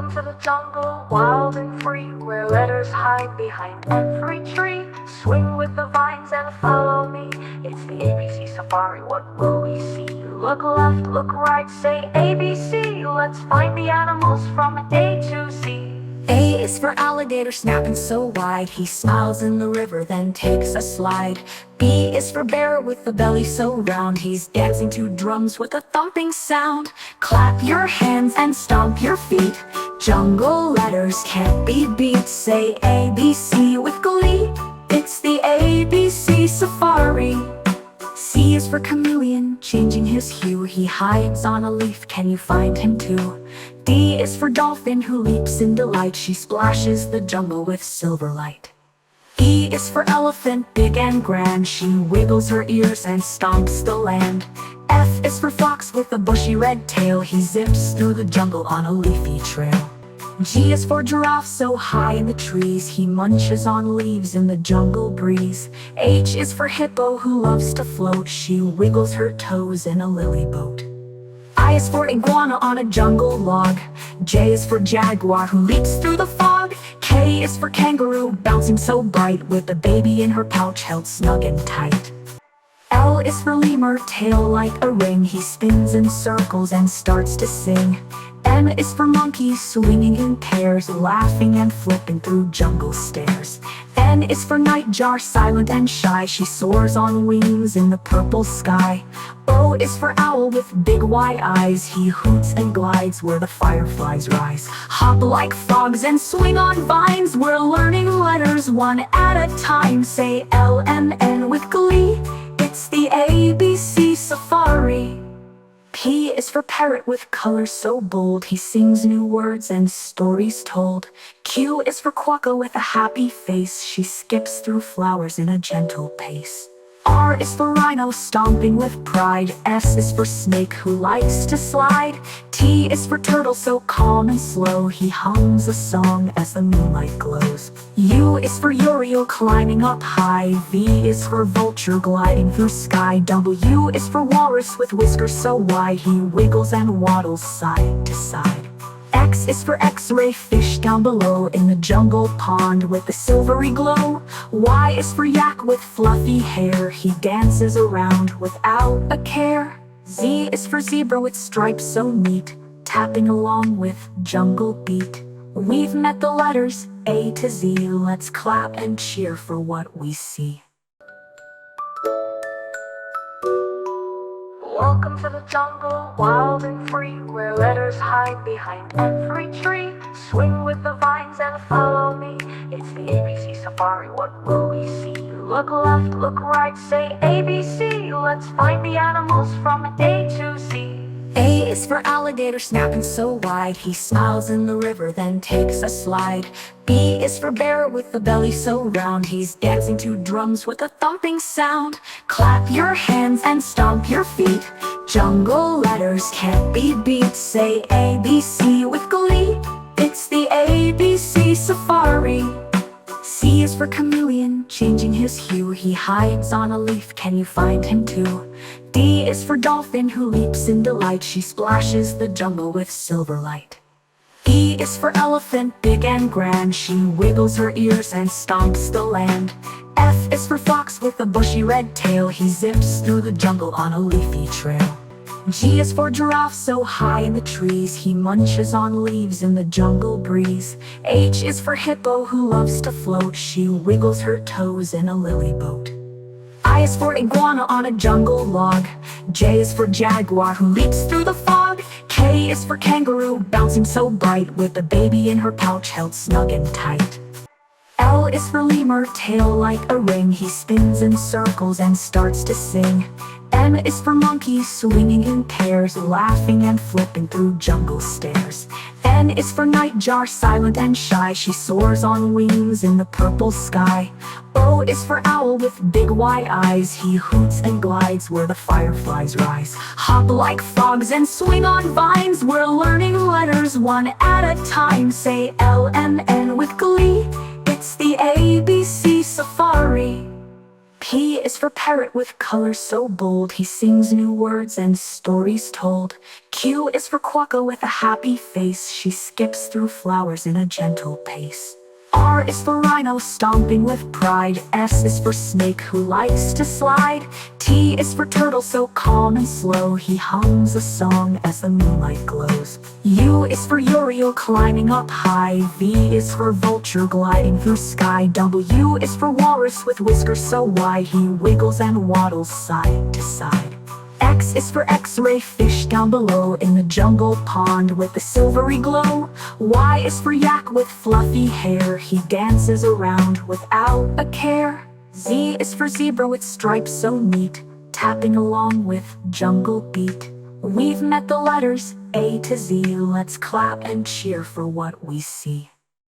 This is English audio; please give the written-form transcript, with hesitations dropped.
Welcome to the jungle, wild and free, where letters hide behind every tree. Swing with the vines and follow me. It's the ABC safari, what will we see? Look left, look right, say ABC. Let's find the animals from A to Z. A is for alligator, snapping so wide, he smiles in the river, then takes a slide. B is for bear with the belly so round, he's dancing to drums with a thumping sound. Clap your hands and stomp your feet, jungle letters can't be beat. Say ABC with glee, it's the ABC safari. C is for chameleon, changing his hue, he hides on a leaf, can you find him too? D is for dolphin, who leaps in delight, she splashes the jungle with silver light. E is for elephant, big and grand, she wiggles her ears and stomps the land. F is for fox with a bushy red tail, he zips through the jungle on a leafy trail. G is for giraffe, so high in the trees, he munches on leaves in the jungle breeze. H is for hippo, who loves to float, she wiggles her toes in a lily boat. I is for iguana on a jungle log. J is for jaguar, who leaps through the fog. K is for kangaroo, bouncing so bright, with the baby in her pouch held snug and tight. L is for lemur, tail like a ring, he spins in circles and starts to sing. M is for monkey, swinging in pairs, laughing and flipping through jungle stairs. N is for nightjar, silent and shy, she soars on wings in the purple sky. O is for owl with big wide eyes, he hoots and glides where the fireflies rise. Hop like frogs and swing on vines, we're learning letters one at a time. Say L-M-N with glee, it's the ABC safari. P is for parrot with colors so bold, he sings new words and stories told. Q is for quokka with a happy face, she skips through flowers in a gentle pace. R is for rhino, stomping with pride. S is for snake, who likes to slide. T is for turtle, so calm and slow, he hums a song as the moonlight glows. U is for uriel, climbing up high. V is for vulture, gliding through sky. W is for walrus with whiskers so wide, he wiggles and waddles side to side. X is for X-ray, fish down below in the jungle pond with a silvery glow. Y is for yak with fluffy hair, he dances around without a care. Z is for zebra with stripes so neat, tapping along with jungle beat. We've met the letters A to Z, let's clap and cheer for what we see. Welcome to the jungle, wild and free, where letters hide behind every tree. Swing with the vines and follow me. It's the ABC safari, what will we see? Look left, look right, say ABC. Let's find the animals from A to Z. A is for alligator, snapping so wide, he smiles in the river, then takes a slide. B is for bear with the belly so round, he's dancing to drums with a thumping sound. Clap your hands and stomp your feet, jungle letters can't be beat. Say ABC with glee, it's the ABC safari. C is for chameleon, changing his hue, he hides on a leaf, can you find him too? D is for dolphin, who leaps in delight, she splashes the jungle with silver light. E is for elephant, big and grand, she wiggles her ears and stomps the land. F is for fox with a bushy red tail, he zips through the jungle on a leafy trail. G is for giraffe, so high in the trees, he munches on leaves in the jungle breeze. H is for hippo, who loves to float, she wiggles her toes in a lily boat. I is for iguana on a jungle log. J is for jaguar, who leaps through the fog. K is for kangaroo, bouncing so bright, with the baby in her pouch held snug and tight. L is for lemur, tail like a ring, he spins in circles and starts to sing. M is for monkey, swinging in pairs, laughing and flipping through jungle stairs. N is for nightjar, silent and shy, she soars on wings in the purple sky. O is for owl with big wide eyes, he hoots and glides where the fireflies rise. Hop like frogs and swing on vines, we're learning letters one at a time. Say L-M-N with glee, it's the ABC safari. P is for parrot with color so bold, he sings new words and stories told. Q is for quokka with a happy face, she skips through flowers in a gentle pace. R is for rhino stomping with pride, S is for snake who likes to slide. T is for turtle so calm and slow, he hums a song as the moonlight glows. U is for Uriel climbing up high, V is for vulture gliding through sky. W is for walrus with whiskers so wide, he wiggles and waddles side to side. X is for X-ray fish down below in the jungle pond with the silvery glow. Y is for yak with fluffy hair, he dances around without a care. Z is for zebra with stripes so neat, tapping along with jungle beat. We've met the letters A to Z, let's clap and cheer for what we see.